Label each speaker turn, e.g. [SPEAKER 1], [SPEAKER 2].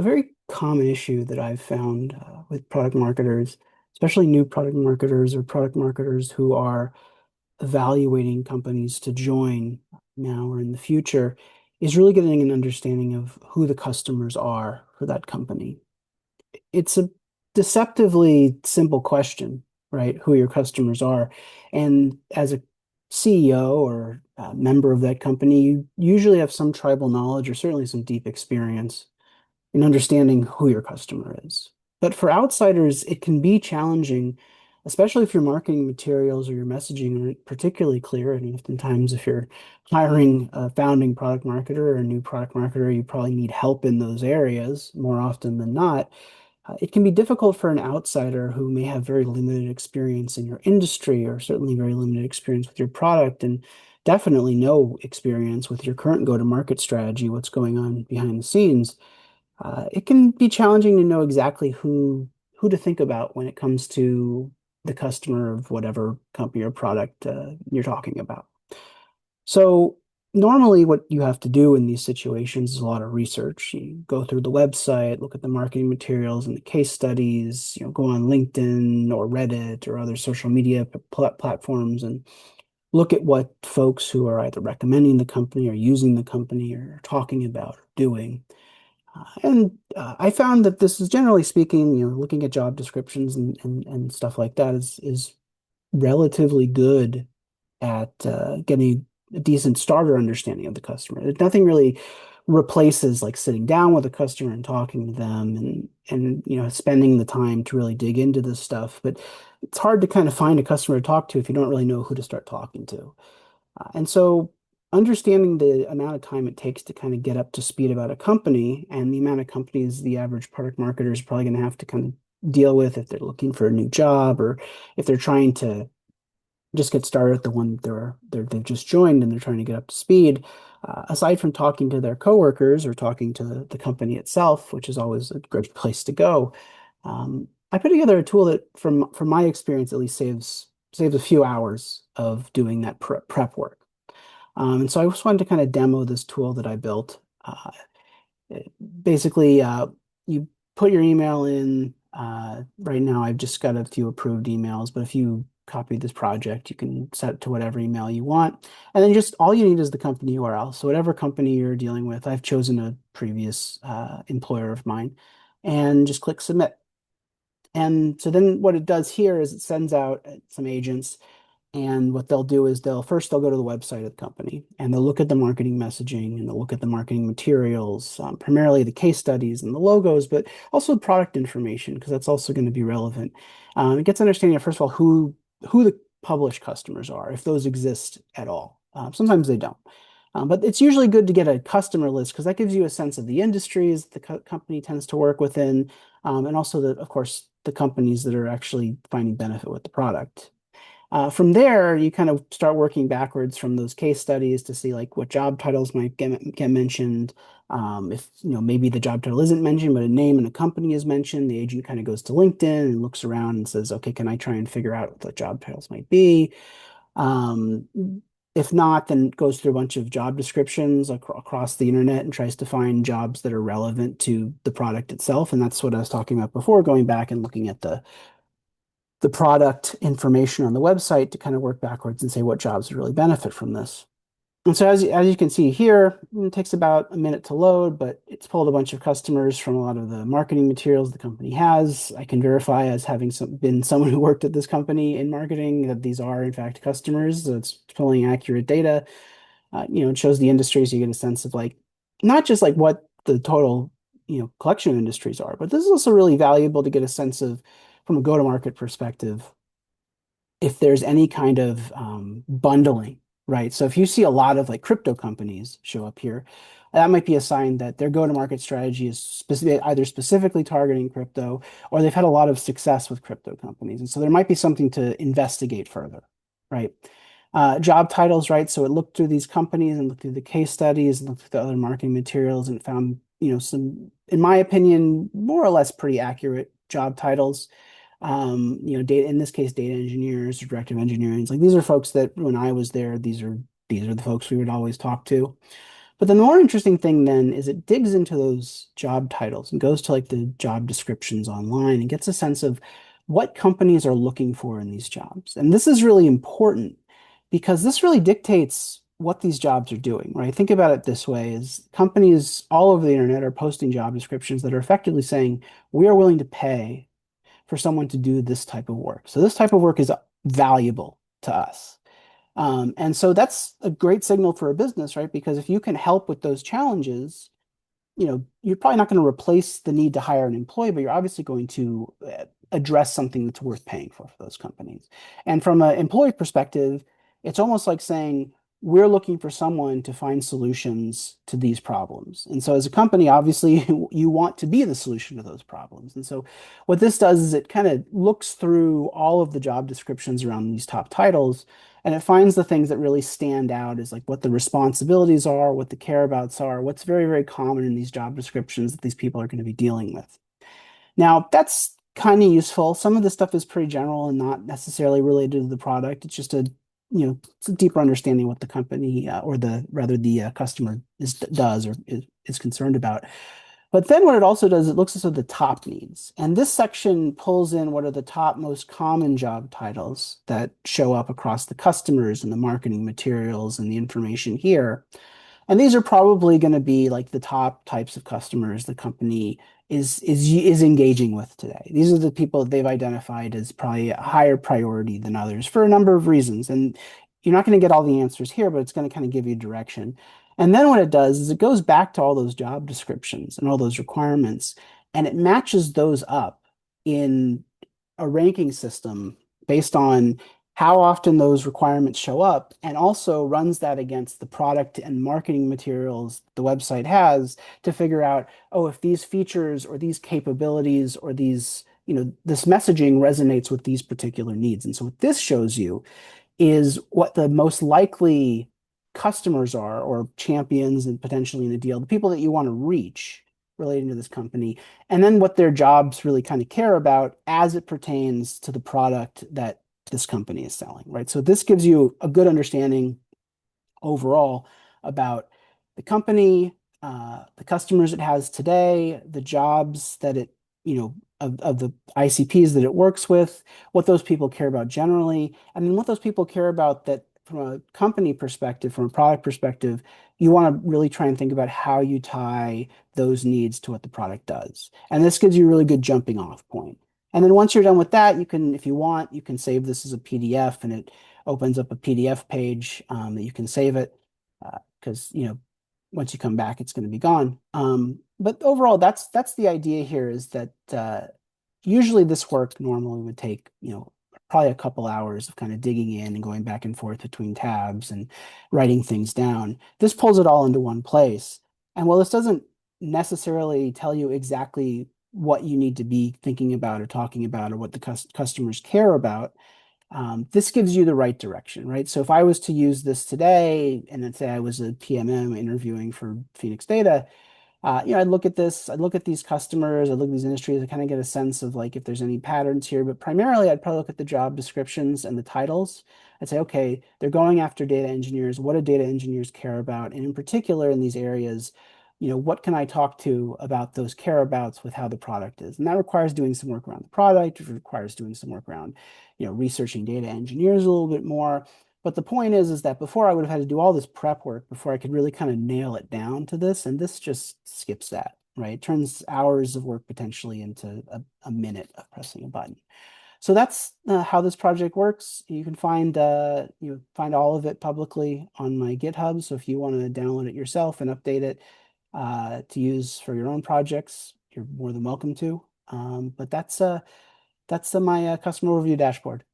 [SPEAKER 1] A very common issue that I've found with product marketers, especially new product marketers or product marketers who are evaluating companies to join now or in the future, is really getting an understanding of who the customers are for that company. It's a deceptively simple question, right? Who your customers are. And as a CEO or a member of that company, you usually have some tribal knowledge or certainly some deep experience in understanding who your customer is. But for outsiders, it can be challenging, especially if your marketing materials or your messaging aren't particularly clear. And oftentimes, if you're hiring a founding product marketer or a new product marketer, you probably need help in those areas more often than not. It can be difficult for an outsider who may have very limited experience in your industry or certainly very limited experience with your product and definitely no experience with your current go-to-market strategy, what's going on behind the scenes. It can be challenging to know exactly who to think about when it comes to the customer of whatever company or product you're talking about. So normally what you have to do in these situations is a lot of research. You go through the website, look at the marketing materials and the case studies, go on LinkedIn or Reddit or other social media platforms and look at what folks who are either recommending the company or using the company or talking about or doing. And I found that this is generally speaking, looking at job descriptions and stuff like that is relatively good at getting a decent starter understanding of the customer. Nothing really replaces like sitting down with a customer and talking to them and spending the time to really dig into this stuff. But it's hard to kind of find a customer to talk to if you don't really know who to start talking to. And so understanding the amount of time it takes to kind of get up to speed about a company and the amount of companies the average product marketer is probably going to have to kind of deal with if they're looking for a new job or if they're trying to just get started at the one they've just joined and they're trying to get up to speed. Aside from talking to their coworkers or talking to the company itself, which is always a great place to go, I put together a tool that, from my experience, at least saves a few hours of doing that prep work. And so I just wanted to kind of demo this tool that I built. Basically, you put your email in. Right now, I've just got a few approved emails, but if you copy this project, you can set it to whatever email you want. And then just all you need is the company URL. So whatever company you're dealing with, I've chosen a previous employer of mine, and just click submit. And so then what it does here is it sends out some agents and what they'll do is they'll go to the website of the company and they'll look at the marketing messaging and they'll look at the marketing materials, primarily the case studies and the logos, but also product information because that's also going to be relevant. It gets understanding of, first of all, who the published customers are, if those exist at all. Sometimes they don't. But it's usually good to get a customer list because that gives you a sense of the industries the company tends to work within, and also, of course, the companies that are actually finding benefit with the product. From there, you kind of start working backwards from those case studies to see like what job titles might get mentioned. If maybe the job title isn't mentioned, but a name and a company is mentioned, the agent kind of goes to LinkedIn and looks around and says, "Okay, can I try and figure out what the job titles might be?" Um, if not, then goes through a bunch of job descriptions across the internet and tries to find jobs that are relevant to the product itself. And that's what I was talking about before, going back and looking at the product information on the website to kind of work backwards and say what jobs would really benefit from this. And so as you can see here, it takes about a minute to load, but it's pulled a bunch of customers from a lot of the marketing materials the company has. I can verify as having been someone who worked at this company in marketing that these are in fact customers. So it's pulling accurate data. It shows the industries. You get a sense of like not just like what the total collection of industries are, but this is also really valuable to get a sense of from a go-to-market perspective if there's any kind of bundling, right? So if you see a lot of like crypto companies show up here, that might be a sign that their go-to-market strategy is either specifically targeting crypto or they've had a lot of success with crypto companies. And so there might be something to investigate further, right? Job titles, right? So it looked through these companies and looked through the case studies and looked through the other marketing materials and found, some, in my opinion, more or less pretty accurate job titles. Data, in this case, data engineers or director of engineering. Like these are folks that when I was there, these are the folks we would always talk to. But the more interesting thing then is it digs into those job titles and goes to like the job descriptions online and gets a sense of what companies are looking for in these jobs. And this is really important because this really dictates what these jobs are doing, right? Think about it this way, is companies all over the internet are posting job descriptions that are effectively saying, we are willing to pay for someone to do this type of work. So this type of work is valuable to us. And so that's a great signal for a business, right? Because if you can help with those challenges, you're probably not going to replace the need to hire an employee, but you're obviously going to address something that's worth paying for those companies. And from an employee perspective, it's almost like saying, we're looking for someone to find solutions to these problems. And so as a company, obviously you want to be the solution to those problems. And so what this does is it kind of looks through all of the job descriptions around these top titles and it finds the things that really stand out as like what the responsibilities are, what the care abouts are, what's very, very common in these job descriptions that these people are going to be dealing with. Now, that's kind of useful. Some of the stuff is pretty general and not necessarily related to the product. It's just it's a deeper understanding what the company or the rather the customer does or is concerned about. But then what it also does, it looks at the top needs. And this section pulls in what are the top most common job titles that show up across the customers and the marketing materials and the information here. And these are probably going to be like the top types of customers the company is engaging with today. These are the people that they've identified as probably a higher priority than others for a number of reasons. And you're not going to get all the answers here, but it's going to kind of give you direction. And then what it does is it goes back to all those job descriptions and all those requirements, and it matches those up in a ranking system based on how often those requirements show up, and also runs that against the product and marketing materials the website has to figure out, oh, if these features or these capabilities or these, this messaging resonates with these particular needs. And so what this shows you is what the most likely customers are or champions and potentially in the deal, the people that you want to reach relating to this company, and then what their jobs really kind of care about as it pertains to the product that this company is selling, right? So this gives you a good understanding overall about the company, the customers it has today, the jobs that it, of the ICPs that it works with, what those people care about generally, and then what those people care about that from a company perspective, from a product perspective, you want to really try and think about how you tie those needs to what the product does. And this gives you a really good jumping off point. And then once you're done with that, you can, if you want, you can save this as a PDF and it opens up a PDF page that you can save it because, once you come back, it's going to be gone. But overall, that's the idea here is that usually this work normally would take, probably a couple hours of kind of digging in and going back and forth between tabs and writing things down. This pulls it all into one place. And while this doesn't necessarily tell you exactly what you need to be thinking about or talking about or what the customers care about, this gives you the right direction, right? So if I was to use this today and let's say I was a PMM interviewing for Phoenix Data, I'd look at this, I'd look at these customers, I'd look at these industries, I kind of get a sense of like if there's any patterns here, but primarily I'd probably look at the job descriptions and the titles. I'd say, okay, they're going after data engineers. What do data engineers care about? And in particular in these areas, what can I talk to about those care abouts with how the product is? And that requires doing some work around the product. It requires doing some work around, researching data engineers a little bit more. But the point is that before I would have had to do all this prep work before I could really kind of nail it down to this. And this just skips that, right? It turns hours of work potentially into a minute of pressing a button. So that's how this project works. You can find find all of it publicly on my GitHub. So if you want to download it yourself and update it to use for your own projects, you're more than welcome to. But that's my customer overview dashboard.